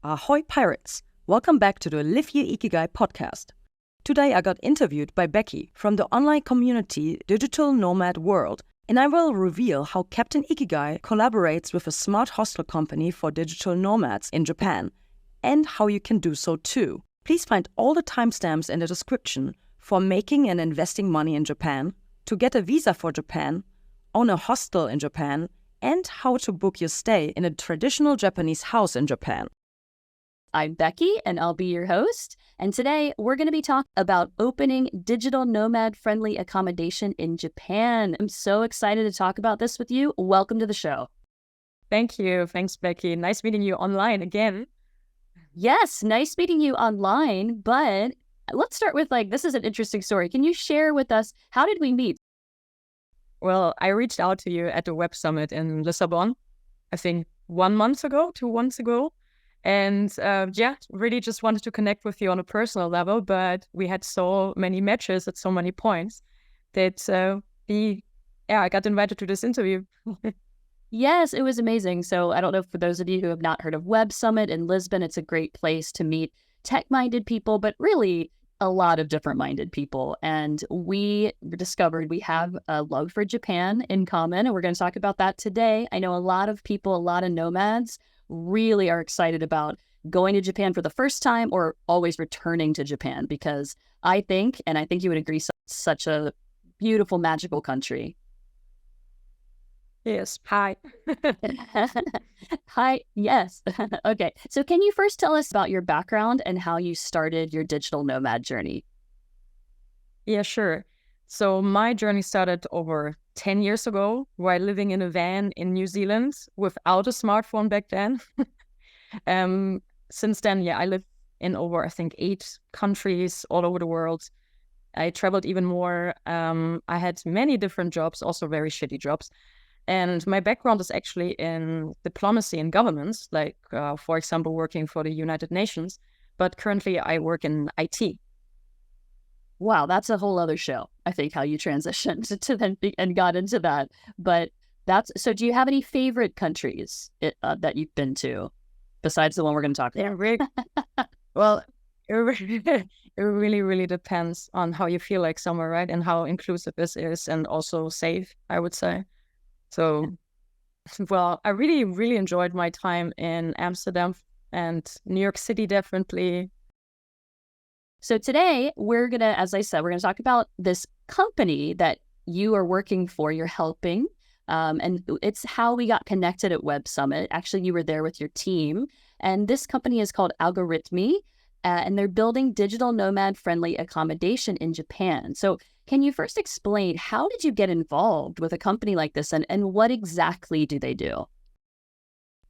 Ahoy Pirates! Welcome back to the Live Your Ikigai podcast. Today I got interviewed by Becky from the online community Digital Nomad World, and I will reveal how Captain Ikigai collaborates with a smart hostel company for digital nomads in Japan, and how you can do so too. Please find all the timestamps in the description for making and investing money in Japan, to get a visa for Japan, own a hostel in Japan, and how to book your stay in a traditional Japanese house in Japan. I'm Becky, and I'll be your host. And today we're going to be talking about opening digital nomad-friendly accommodation in Japan. I'm so excited to talk about this with you. Welcome to the show. Thank you. Thanks, Becky. Nice meeting you online again. Yes, nice meeting you online. But let's start with this is an interesting story. Can you share with us, how did we meet? Well, I reached out to you at the Web Summit in Lisbon, I think 2 months ago. And really just wanted to connect with you on a personal level, but we had so many matches at so many points that I got invited to this interview. Yes, it was amazing. So I don't know, for those of you who have not heard of Web Summit in Lisbon, it's a great place to meet tech-minded people, but really a lot of different-minded people. And we discovered we have a love for Japan in common, and we're going to talk about that today. I know a lot of people, a lot of nomads, really are excited about going to Japan for the first time or always returning to Japan, because I think you would agree, such a beautiful, magical country. Yes. Hi. Hi. Yes. Okay. So can you first tell us about your background and how you started your digital nomad journey? Yeah, sure. So my journey started over 10 years ago, while living in a van in New Zealand without a smartphone back then. Since then, I live in over, I think, 8 countries all over the world. I traveled even more. I had many different jobs, also very shitty jobs. And my background is actually in diplomacy and governance, for example, working for the United Nations. But currently I work in IT. Wow, that's a whole other show, I think, how you transitioned to then and got into that. But so do you have any favorite countries that you've been to besides the one we're going to talk about? Well, it really, really depends on how you feel like somewhere, right? And how inclusive this is, and also safe, I would say. So, well, I really, really enjoyed my time in Amsterdam and New York City, definitely. So today we're going to, as I said, we're going to talk about this company that you are working for, you're helping, and it's how we got connected at Web Summit. Actually, you were there with your team, and this company is called Algoritmi, and they're building digital nomad-friendly accommodation in Japan. So can you first explain, how did you get involved with a company like this, and what exactly do they do?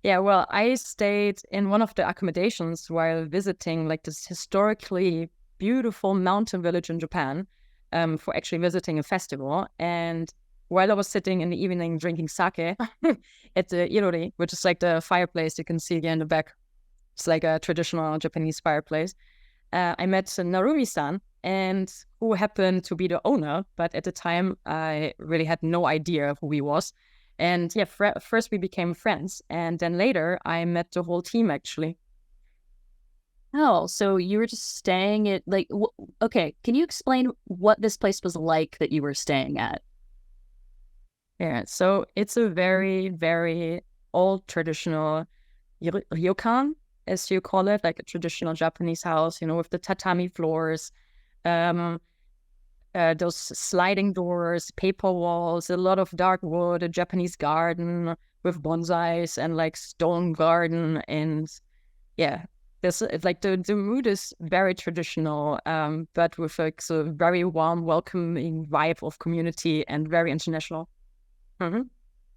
Yeah, well, I stayed in one of the accommodations while visiting this historically beautiful mountain village in Japan, for actually visiting a festival. And while I was sitting in the evening drinking sake at the irori, which is the fireplace you can see here in the back. It's like a traditional Japanese fireplace. I met Narumi-san, and who happened to be the owner. But at the time, I really had no idea who he was. And first we became friends, and then later I met the whole team, actually. Oh, so you were just staying at okay, can you explain what this place was like that you were staying at? Yeah, so it's a very, very old traditional ryokan, as you call it, like a traditional Japanese house, with the tatami floors, those sliding doors, paper walls, a lot of dark wood, a Japanese garden with bonsais, and stone garden. And this the mood is very traditional, but with a very warm, welcoming vibe of community, and very international. Mm-hmm.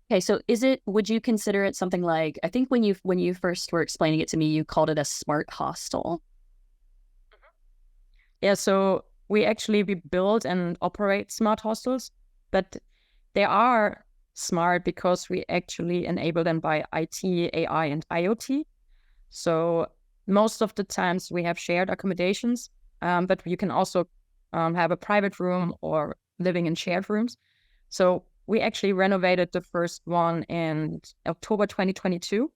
Okay, so would you consider it something like, I think when you first were explaining it to me, you called it a smart hostel? Yeah, so we build and operate smart hostels, but they are smart because we actually enable them by IT, AI, and IoT. So most of the times we have shared accommodations, but you can also have a private room or living in shared rooms. So we actually renovated the first one in October 2022.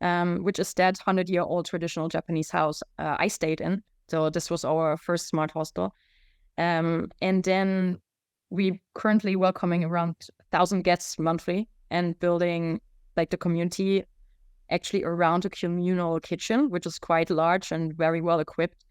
which is that 100-year-old traditional Japanese house I stayed in. So this was our first smart hostel. And then we currently welcoming around 1,000 guests monthly and building like the community actually around a communal kitchen, which is quite large and very well equipped.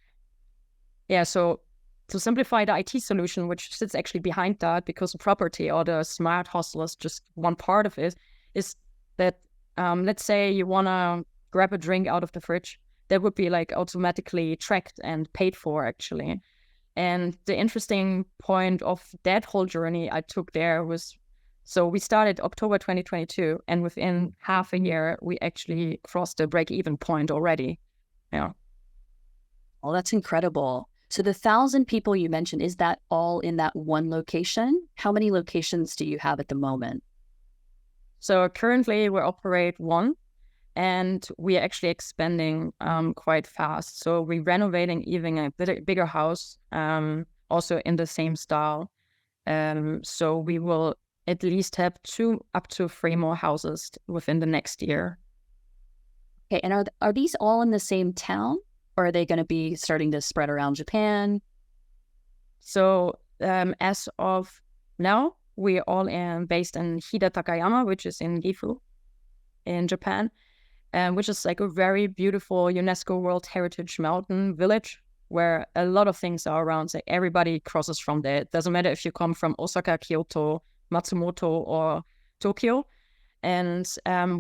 Yeah, so to simplify the IT solution, which sits actually behind that, because the property or the smart hostel is just one part of it, is that let's say you want to grab a drink out of the fridge, that would be like automatically tracked and paid for actually. And the interesting point of that whole journey I took there was, so we started October 2022, and within half a year, we actually crossed the break-even point already. Yeah. Oh, that's incredible. So the 1,000 people you mentioned, is that all in that one location? How many locations do you have at the moment? So currently we operate one, and we are actually expanding quite fast. So we're renovating even a bigger house, also in the same style. So we will at least have 2 up to 3 more houses within the next year. Okay, and are these all in the same town, or are they going to be starting to spread around Japan? So as of now, we're all based in Hida Takayama, which is in Gifu in Japan, which is like a very beautiful UNESCO World Heritage mountain village where a lot of things are around. So everybody crosses from there. It doesn't matter if you come from Osaka, Kyoto, Matsumoto, or Tokyo. And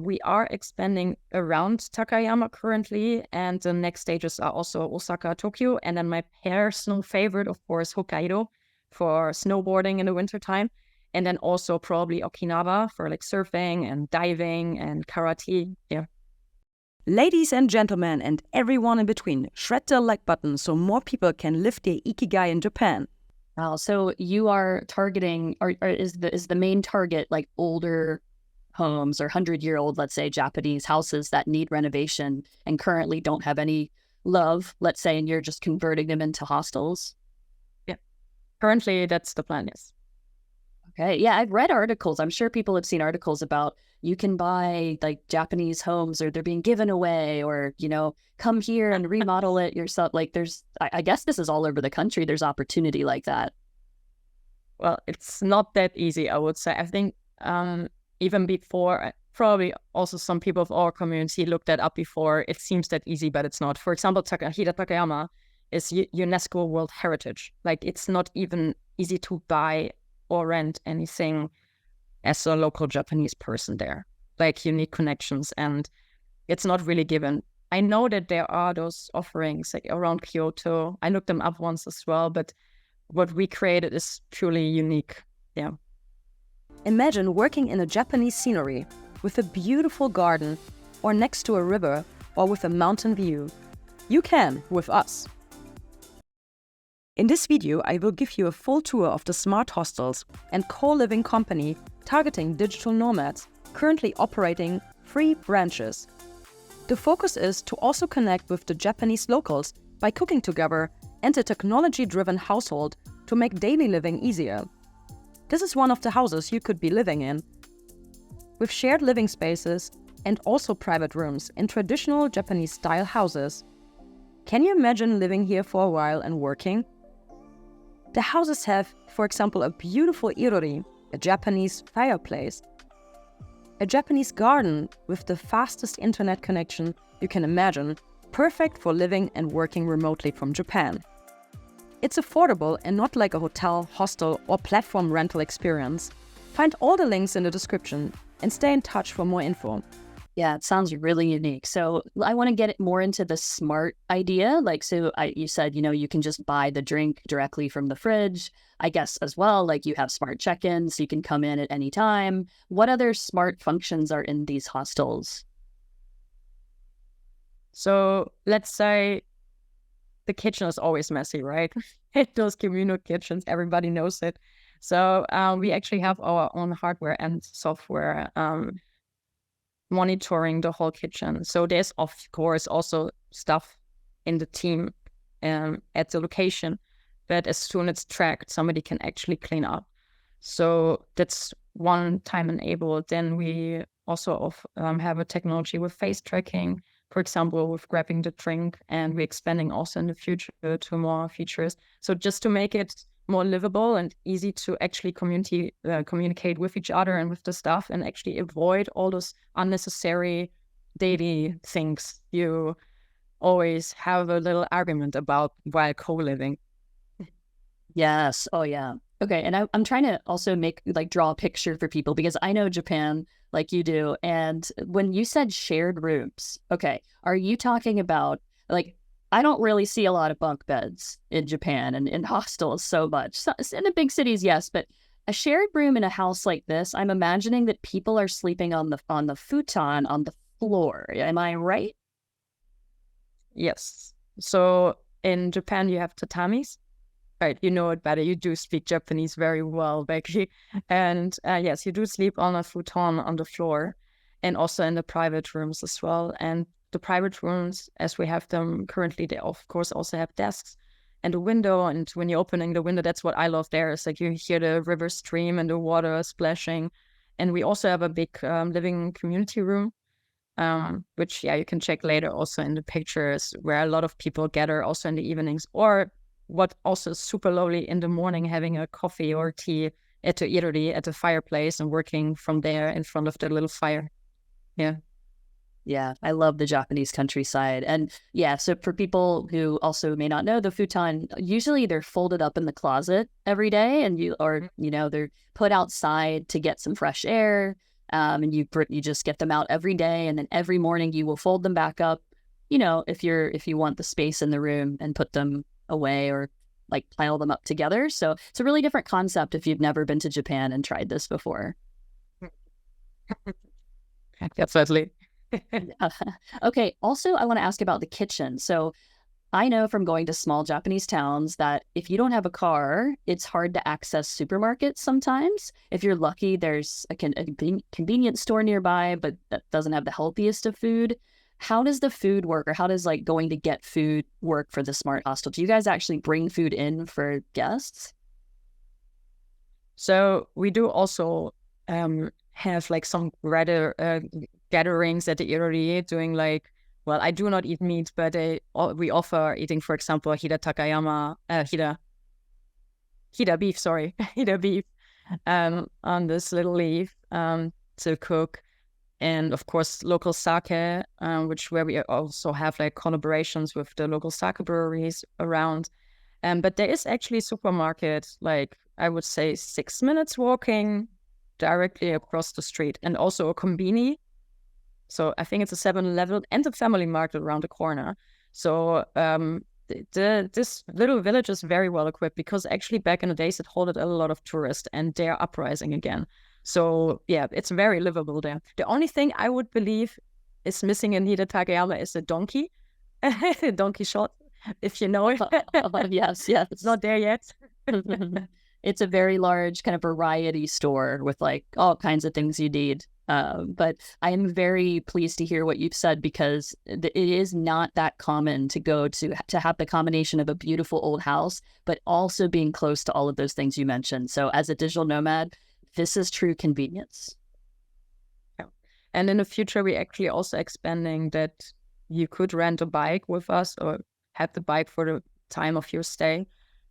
we are expanding around Takayama currently. And the next stages are also Osaka, Tokyo. And then my personal favorite, of course, Hokkaido for snowboarding in the wintertime. And then also probably Okinawa for like surfing and diving and karate. Yeah. Ladies and gentlemen, and everyone in between, shred the like button so more people can live their ikigai in Japan. Wow, so you are targeting, or is the main target like older homes or 100-year-old, let's say, Japanese houses that need renovation and currently don't have any love, let's say, and you're just converting them into hostels? Yeah. Currently, that's the plan, yes. Okay. Yeah, I've read articles. I'm sure people have seen articles about you can buy like Japanese homes or they're being given away, or, come here and remodel it yourself. Like I guess this is all over the country. There's opportunity like that. Well, it's not that easy, I would say. I think even before, probably also some people of our community looked that up before. It seems that easy, but it's not. For example, Hida Takayama is UNESCO World Heritage. Like, it's not even easy to buy or rent anything as a local Japanese person there. Like, you need connections, and it's not really given. I know that there are those offerings like around Kyoto. I looked them up once as well, but what we created is truly unique. Yeah. Imagine working in a Japanese scenery with a beautiful garden, or next to a river, or with a mountain view. You can with us. In this video, I will give you a full tour of the smart hostels and co-living company targeting digital nomads, currently operating 3 branches. The focus is to also connect with the Japanese locals by cooking together and a technology-driven household to make daily living easier. This is one of the houses you could be living in, with shared living spaces and also private rooms in traditional Japanese-style houses. Can you imagine living here for a while and working? The houses have, for example, a beautiful irori, a Japanese fireplace, a Japanese garden with the fastest internet connection you can imagine, perfect for living and working remotely from Japan. It's affordable and not like a hotel, hostel, or platform rental experience. Find all the links in the description and stay in touch for more info. Yeah, it sounds really unique. So I want to get it more into the smart idea. Like, you said, you can just buy the drink directly from the fridge. I guess as well, like you have smart check-ins, so you can come in at any time. What other smart functions are in these hostels? So let's say the kitchen is always messy, right? Those communal kitchens, everybody knows it. So we actually have our own hardware and software monitoring the whole kitchen. So there's, of course, also stuff in the team at the location, but as soon as it's tracked, somebody can actually clean up. So that's one time enabled. Then we also have a technology with face tracking, for example, with grabbing the drink, and we're expanding also in the future to more features. So just to make it more livable and easy to actually communicate with each other and with the staff, and actually avoid all those unnecessary daily things you always have a little argument about while co-living. Yes. Oh, yeah. Okay. And I'm trying to also draw a picture for people, because I know Japan like you do. And when you said shared rooms, okay, are you talking about, like, I don't really see a lot of bunk beds in Japan and in hostels so much. So, in the big cities, yes, but a shared room in a house like this, I'm imagining that people are sleeping on the futon on the floor. Am I right? Yes. So in Japan, you have tatamis. Right, you know it better. You do speak Japanese very well, Becky. And yes, you do sleep on a futon on the floor, and also in the private rooms as well. And the private rooms, as we have them currently, they of course also have desks and a window. And when you're opening the window, that's what I love there. It's like you hear the river stream and the water splashing. And we also have a big living community room, which, yeah, you can check later also in the pictures, where a lot of people gather also in the evenings, or what also is super lovely in the morning, having a coffee or tea at the fireplace and working from there in front of the little fire. Yeah. Yeah, I love the Japanese countryside. And yeah, so for people who also may not know, the futon, usually they're folded up in the closet every day, and they're put outside to get some fresh air. And you just get them out every day, and then every morning you will fold them back up, if you want the space in the room, and put them away, or like pile them up together. So it's a really different concept if you've never been to Japan and tried this before. Definitely. Okay. Also, I want to ask about the kitchen. So I know from going to small Japanese towns that if you don't have a car, it's hard to access supermarkets sometimes. If you're lucky, there's a convenience store nearby, but that doesn't have the healthiest of food. How does the food work, or how does going to get food work for the Smart Hostel? Do you guys actually bring food in for guests? So we do also have some rather gatherings at the eatery, doing I do not eat meat, but we offer eating, for example, hida beef, sorry, hida beef on this little leaf to cook. And of course, local sake, where we also have collaborations with the local sake breweries around. But there is actually a supermarket, I would say 6 minutes walking directly across the street, and also a kombini. So I think it's a 7-Eleven and a family market around the corner. So this little village is very well equipped, because actually back in the days it holded a lot of tourists, and they're uprising again. So yeah, it's very livable there. The only thing I would believe is missing in Hida is a donkey, donkey shot, if you know it. Yes. It's not there yet. It's a very large kind of variety store with all kinds of things you need. But I am very pleased to hear what you've said, because it is not that common to go to have the combination of a beautiful old house, but also being close to all of those things you mentioned. So as a digital nomad, this is true convenience. Yeah. And in the future, we're actually also expanding that you could rent a bike with us, or have the bike for the time of your stay.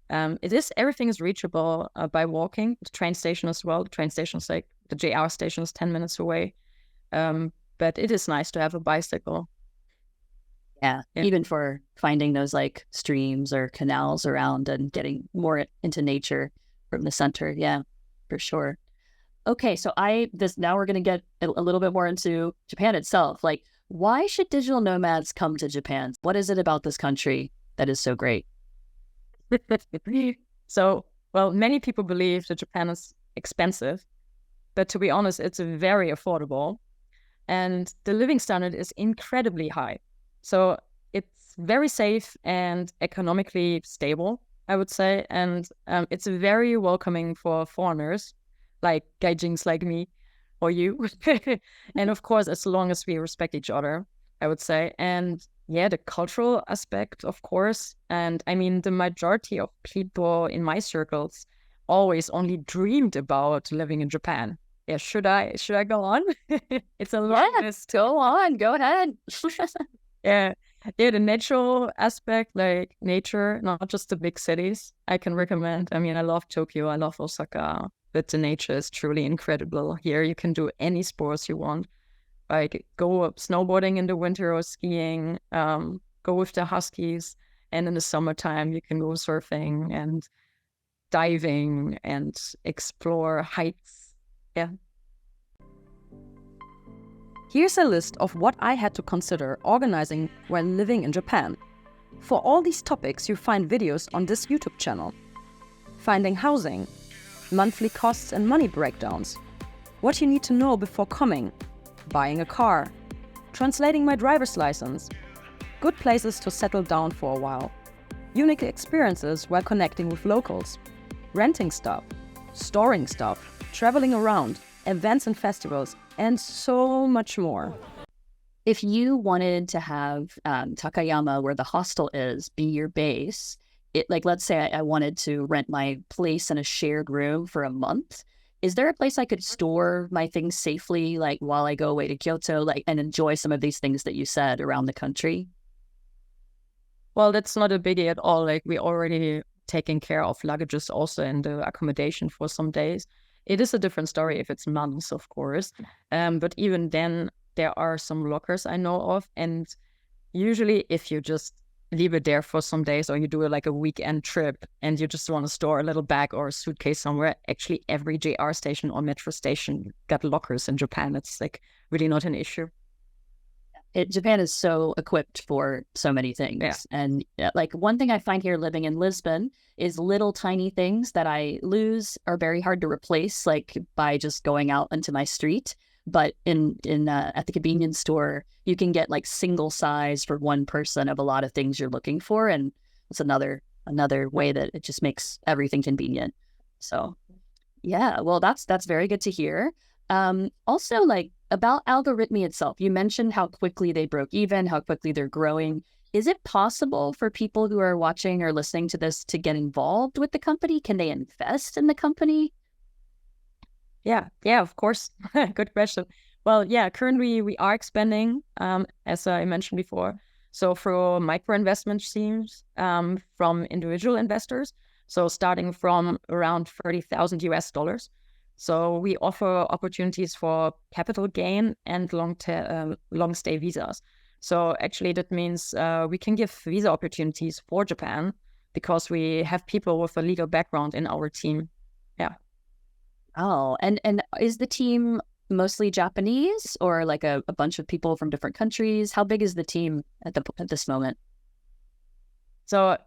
Everything is reachable by walking. The train station as well. The train station is the JR station is 10 minutes away. But it is nice to have a bicycle. Yeah, even for finding those streams or canals around and getting more into nature from the center. Yeah, for sure. Okay, so now we're going to get a little bit more into Japan itself. Why should digital nomads come to Japan? What is it about this country that is so great? So, many people believe that Japan is expensive, but to be honest, it's very affordable, and the living standard is incredibly high. So it's very safe and economically stable, I would say, and it's very welcoming for foreigners, like gaijins like me or you. And of course, as long as we respect each other, I would say. And yeah, the cultural aspect, of course. And I mean, the majority of people in my circles always only dreamed about living in Japan. yeah, should I go on? It's a long list. Go on, go ahead. Yeah. Yeah, the natural aspect, like nature, not just the big cities, I can recommend. I mean, I love Tokyo, I love Osaka, but the nature is truly incredible. Here you can do any sports you want. Like go up snowboarding in the winter or skiing, go with the huskies. And in the summertime, you can go surfing and diving and explore heights. Yeah. Here's a list of what I had to consider organizing while living in Japan. For all these topics, you find videos on this YouTube channel. Finding housing, monthly costs and money breakdowns, what you need to know before coming, buying a car, translating my driver's license, good places to settle down for a while, unique experiences while connecting with locals, renting stuff, storing stuff, traveling around, events and festivals, and so much more. If you wanted to have Takayama, where the hostel is, be your base, like let's say I wanted to rent my place in a shared room for a month, is there a place I could store my things safely, like while I go away to Kyoto, like and enjoy some of these things that you said around the country? Well, that's not a biggie at all. Like we already taking care of luggages also in the accommodation for some days. It is a different story if it's months, of course. But even then, there are some lockers I know of. And usually if you just leave it there for some days or you do like a weekend trip and you just want to store a little bag or a suitcase somewhere, actually every JR station or metro station got lockers in Japan. It's like really not an issue. Japan is so equipped for so many things. Yeah. And like one thing I find here living in Lisbon is little tiny things that I lose are very hard to replace, like by just going out into my street. But at the convenience store, you can get like single size for one person of a lot of things you're looking for. And it's another way that it just makes everything convenient. So yeah, well, that's very good to hear. Also, like about Algoritmi itself, you mentioned how quickly they broke even, how quickly they're growing. Is it possible for people who are watching or listening to this to get involved with the company? Can they invest in the company? Yeah, of course. Good question. Well, yeah, currently we are expanding, as I mentioned before. So for micro investment schemes from individual investors, so starting from around $30,000. So we offer opportunities for capital gain and long stay visas. So actually that means we can give visa opportunities for Japan because we have people with a legal background in our team. Yeah. Oh, and is the team mostly Japanese or like a bunch of people from different countries? How big is the team at this moment? So,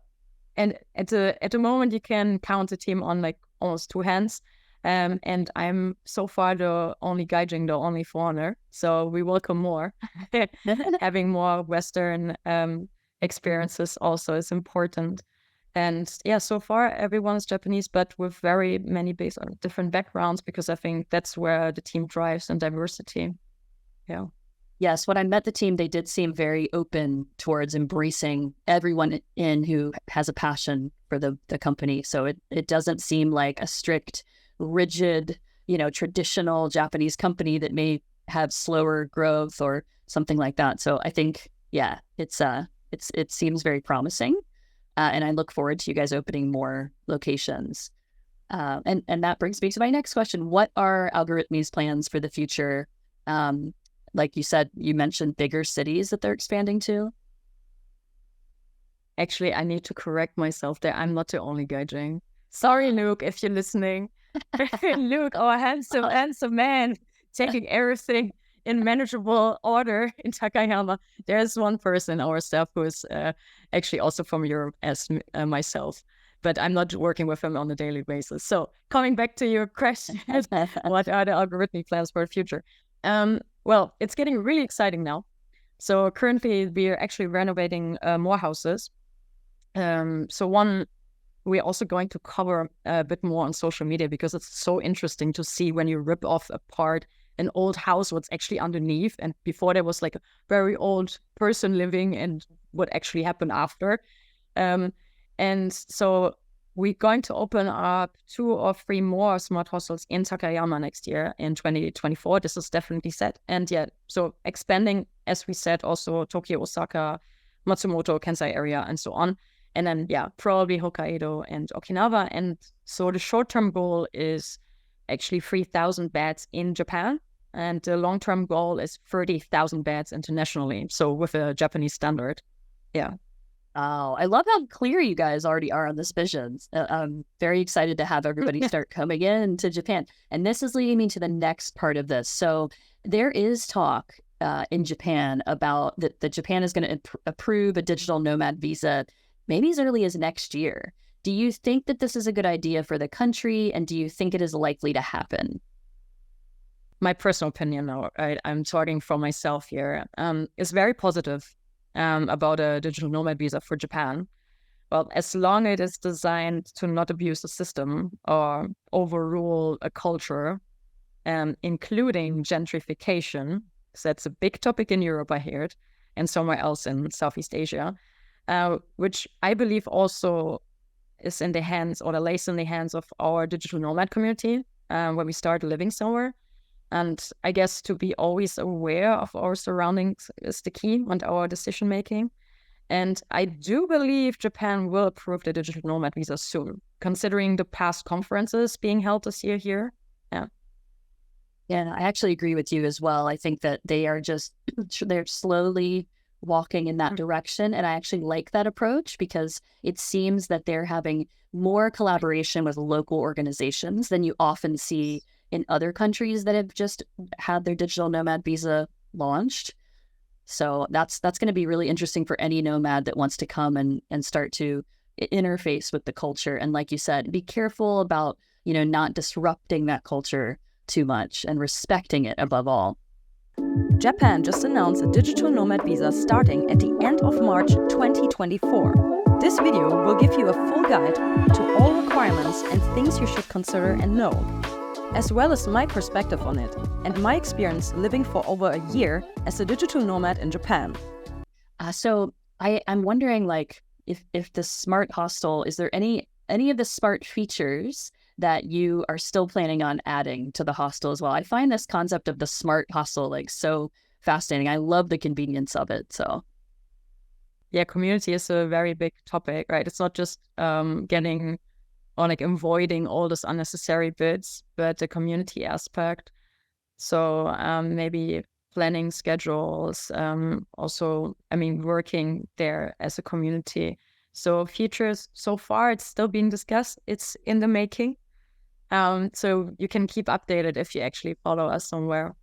and at the moment you can count the team on like almost two hands. And I'm so far the only gaijin, the only foreigner. So we welcome more. Having more Western experiences also is important. And yeah, so far everyone's Japanese, but with very many based on different backgrounds, because I think that's where the team thrives in diversity. Yeah. Yes, when I met the team, they did seem very open towards embracing everyone in who has a passion for the company. So it doesn't seem like a strict, rigid, traditional Japanese company that may have slower growth or something like that. So I think, yeah, it seems very promising. And I look forward to you guys opening more locations. And that brings me to my next question. What are Algoritmi's plans for the future? Like you said, you mentioned bigger cities that they're expanding to. Actually, I need to correct myself there. I'm not the only gaijin. Sorry, Luke, if you're listening. Luke, our handsome man, taking everything in manageable order in Takayama. There's one person in our staff who is actually also from Europe as myself, but I'm not working with him on a daily basis. So coming back to your question, what are the Algoritmi plans for the future? Well, it's getting really exciting now. So currently we are actually renovating more houses. So one, we're also going to cover a bit more on social media because it's so interesting to see when you rip off apart an old house, what's actually underneath. And before there was like a very old person living and what actually happened after. And so we're going to open up 2 or 3 more smart hostels in Takayama next year in 2024. This is definitely set. And yeah, so expanding, as we said, also Tokyo, Osaka, Matsumoto, Kansai area, and so on. And then, yeah, probably Hokkaido and Okinawa. And so the short-term goal is actually 3,000 beds in Japan. And the long-term goal is 30,000 beds internationally. So with a Japanese standard. Yeah. Oh, I love how clear you guys already are on this vision. I'm very excited to have everybody start coming in to Japan. And this is leading me to the next part of this. So there is talk in Japan about that Japan is going to approve a digital nomad visa maybe as early as next year. Do you think that this is a good idea for the country? And do you think it is likely to happen? My personal opinion, now, right? I'm talking for myself here, is very positive about a digital nomad visa for Japan. Well, as long as it is designed to not abuse the system or overrule a culture, including gentrification, so that's a big topic in Europe, I heard, and somewhere else in Southeast Asia, which I believe also is in the hands, or lays in the hands of our digital nomad community when we start living somewhere. And I guess to be always aware of our surroundings is the key and our decision making. And I do believe Japan will approve the digital nomad visa soon, considering the past conferences being held this year here. Yeah. Yeah, I actually agree with you as well. I think that they are they're slowly walking in that direction. And I actually like that approach because it seems that they're having more collaboration with local organizations than you often see in other countries that have just had their digital nomad visa launched. So that's going to be really interesting for any nomad that wants to come and start to interface with the culture. And like you said, be careful about, not disrupting that culture too much and respecting it above all. Japan just announced a digital nomad visa starting at the end of March 2024. This video will give you a full guide to all requirements and things you should consider and know, as well as my perspective on it and my experience living for over a year as a digital nomad in Japan. So I'm wondering, if the Smart Hostel, is there any of the smart features that you are still planning on adding to the hostel as well? I find this concept of the Smart Hostel so fascinating. I love the convenience of it. So yeah, community is a very big topic, right? It's not just getting or avoiding all those unnecessary bits, but the community aspect. So maybe planning schedules, also, working there as a community. So features, so far, it's still being discussed. It's in the making. So you can keep updated if you actually follow us somewhere.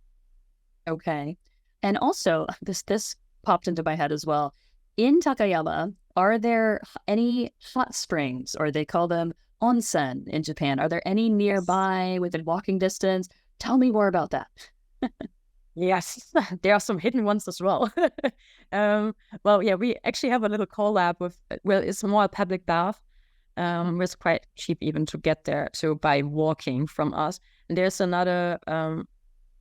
Okay. And also, this popped into my head as well. In Takayama, are there any hot springs, or they call them onsen in Japan? Are there any nearby within walking distance? Tell me more about that. Yes, there are some hidden ones as well. Well, yeah, we actually have a little collab with, it's more a public bath. It's quite cheap even to get there, so by walking from us. And there's another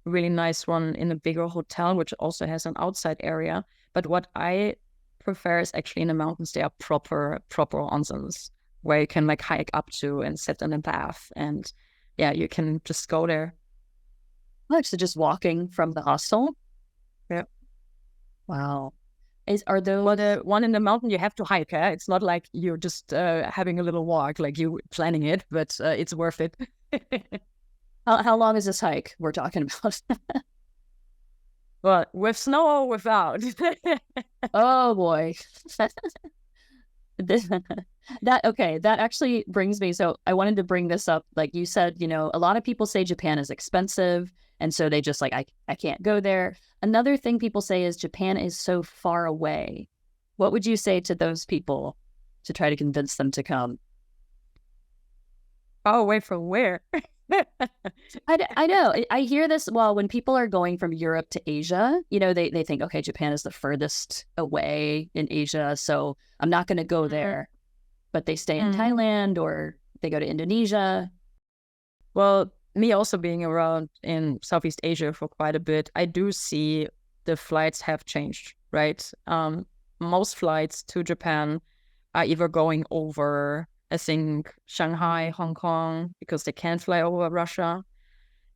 really nice one in a bigger hotel, which also has an outside area. But what I prefer is actually in the mountains, there are proper onsens where you can hike up to and sit in a bath. And yeah, you can just go there. So just walking from the hostel? Yeah. Wow. Are those... Well, the one in the mountain, you have to hike. It's not like you're just having a little walk, like you planning it, but it's worth it. How long is this hike we're talking about? Well, with snow or without? Oh, boy. That actually brings me. So I wanted to bring this up. Like you said, a lot of people say Japan is expensive. And so they just I can't go there. Another thing people say is Japan is so far away. What would you say to those people to try to convince them to come? Far away from where? I know. I hear this. Well, when people are going from Europe to Asia, they think, okay, Japan is the furthest away in Asia, so I'm not going to go there. But they stay in Thailand or they go to Indonesia. Well, me also being around in Southeast Asia for quite a bit, I do see the flights have changed, right? Most flights to Japan are either going over I think Shanghai, Hong Kong, because they can't fly over Russia,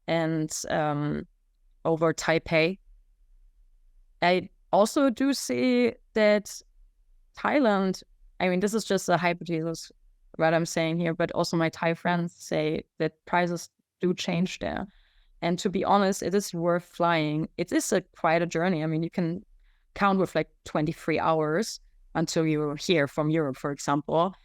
and over Taipei. I also do see that Thailand, I mean, this is just a hypothesis, what I'm saying here, but also my Thai friends say that prices do change there. And to be honest, it is worth flying. It is quite a journey. I mean, you can count with like 23 hours until you're here from Europe, for example,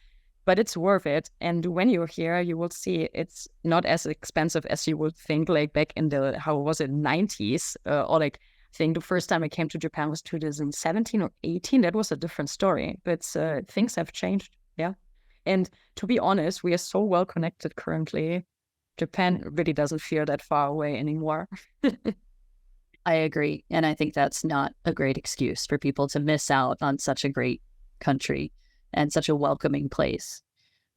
but it's worth it. And when you're here, you will see it's not as expensive as you would think, like back in the, how was it, 90s, or like, I think the first time I came to Japan was 2017 or 18. That was a different story, but things have changed. Yeah. And to be honest, we are so well connected currently. Japan really doesn't feel that far away anymore. I agree. And I think that's not a great excuse for people to miss out on such a great country and such a welcoming place.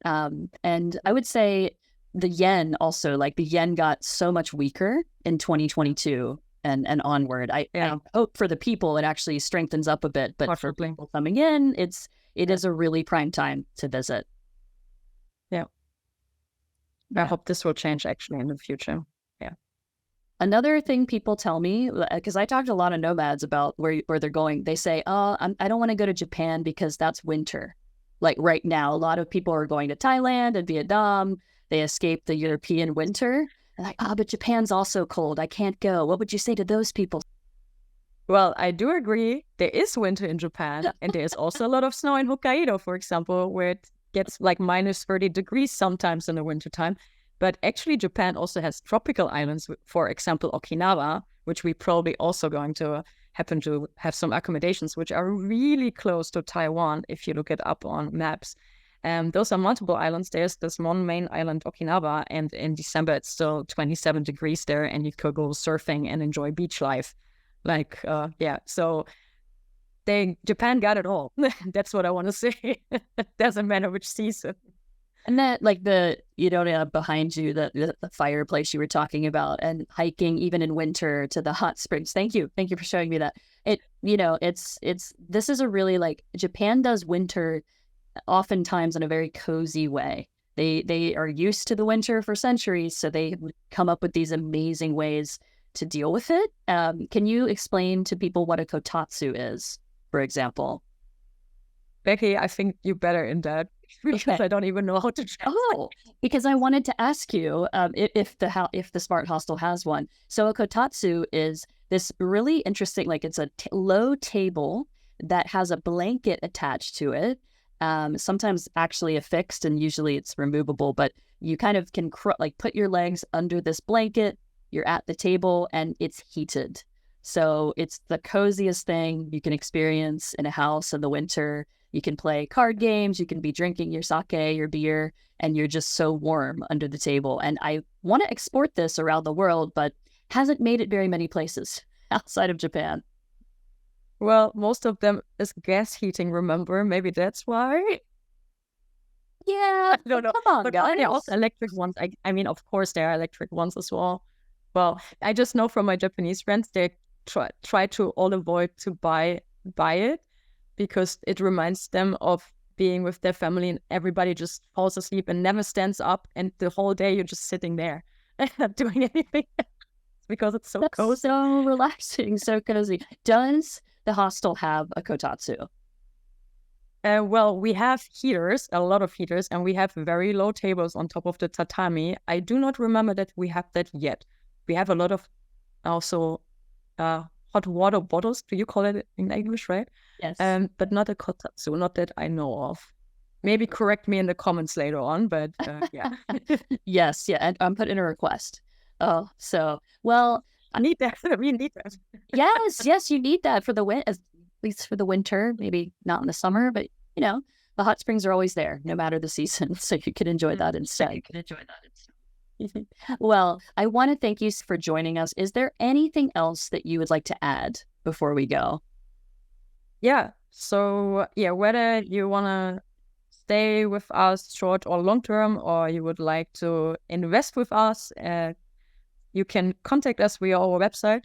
And I would say the yen also, like the yen got so much weaker in 2022 and onward. I hope for the people it actually strengthens up a bit, but for people coming in, it is a really prime time to visit. Yeah. I hope this will change actually in the future. Yeah. Another thing people tell me, because I talked to a lot of nomads about where they're going, they say, oh, I don't want to go to Japan because that's winter. Like right now, a lot of people are going to Thailand and Vietnam. They escape the European winter. They're like, but Japan's also cold. I can't go. What would you say to those people? Well, I do agree. There is winter in Japan, and there's also a lot of snow in Hokkaido, for example, where it gets like minus 30 degrees sometimes in the wintertime. But actually, Japan also has tropical islands, for example, Okinawa, which we probably also going to happen to have some accommodations, which are really close to Taiwan, if you look it up on maps. Those are multiple islands. There's this one main island, Okinawa, and in December, it's still 27 degrees there, and you could go surfing and enjoy beach life. Like, so Japan got it all. That's what I want to say. Doesn't matter which season. And that, like behind you, the fireplace you were talking about, and hiking even in winter to the hot springs. Thank you for showing me that. This is a really, like, Japan does winter oftentimes in a very cozy way. They are used to the winter for centuries, so they come up with these amazing ways to deal with it. Can you explain to people what a kotatsu is, for example? Becky, I think you're better in that because I don't even know how to translate. Oh, because I wanted to ask you if the Smart Hostel has one. So a kotatsu is this really interesting, like it's a low table that has a blanket attached to it. Sometimes actually affixed, and usually it's removable, but you kind of can put your legs under this blanket. You're at the table and it's heated. So it's the coziest thing you can experience in a house in the winter. You can play card games, you can be drinking your sake, your beer, and you're just so warm under the table. And I want to export this around the world, but hasn't made it very many places outside of Japan. Well, most of them is gas heating, remember? Maybe that's why. Yeah, I don't know. Come on, but guys. there are also electric ones. I mean, of course, there are electric ones as well. Well, I just know from my Japanese friends, they try to all avoid to buy it because it reminds them of being with their family and everybody just falls asleep and never stands up. And the whole day you're just sitting there and not doing anything because it's so cozy. So relaxing, so cozy. Does the hostel have a kotatsu? Well, we have heaters, a lot of heaters, and we have very low tables on top of the tatami. I do not remember that we have that yet. We have a lot of also hot water bottles. Do you call it in English, right? Yes. But not a kotatsu, not that I know of. Maybe correct me in the comments later on, but yeah. Yes, yeah, and I'm put in a request. Oh, so, well. I need that. We need that. Yes, you need that for at least for the winter, maybe not in the summer, but the hot springs are always there, no matter the season. So you can enjoy that instead. Well, I want to thank you for joining us. Is there anything else that you would like to add before we go? Yeah. So, whether you want to stay with us short or long term, or you would like to invest with us, you can contact us via our website.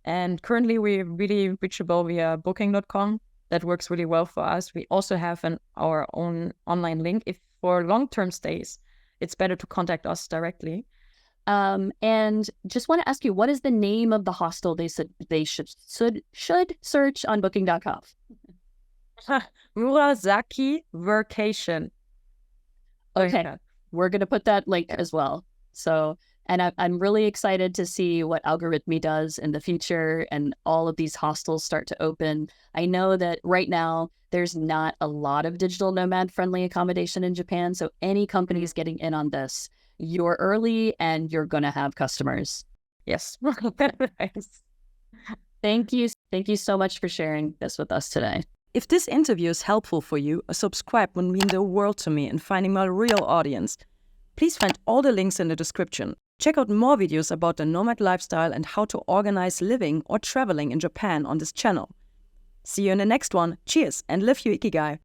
And currently we're really reachable via booking.com. That works really well for us. We also have our own online link. If for long-term stays, it's better to contact us directly. And just want to ask you, what is the name of the hostel they said they should search on booking.com? Murasaki Vacation. Okay, we're going to put that link as well. So, and I'm really excited to see what Algoritmi does in the future and all of these hostels start to open. I know that right now there's not a lot of digital nomad friendly accommodation in Japan. So any companies getting in on this, you're early and you're going to have customers. Yes. Nice. Thank you. Thank you so much for sharing this with us today. If this interview is helpful for you, a subscribe would mean the world to me in finding my real audience. Please find all the links in the description. Check out more videos about the nomad lifestyle and how to organize living or traveling in Japan on this channel. See you in the next one. Cheers and live your ikigai.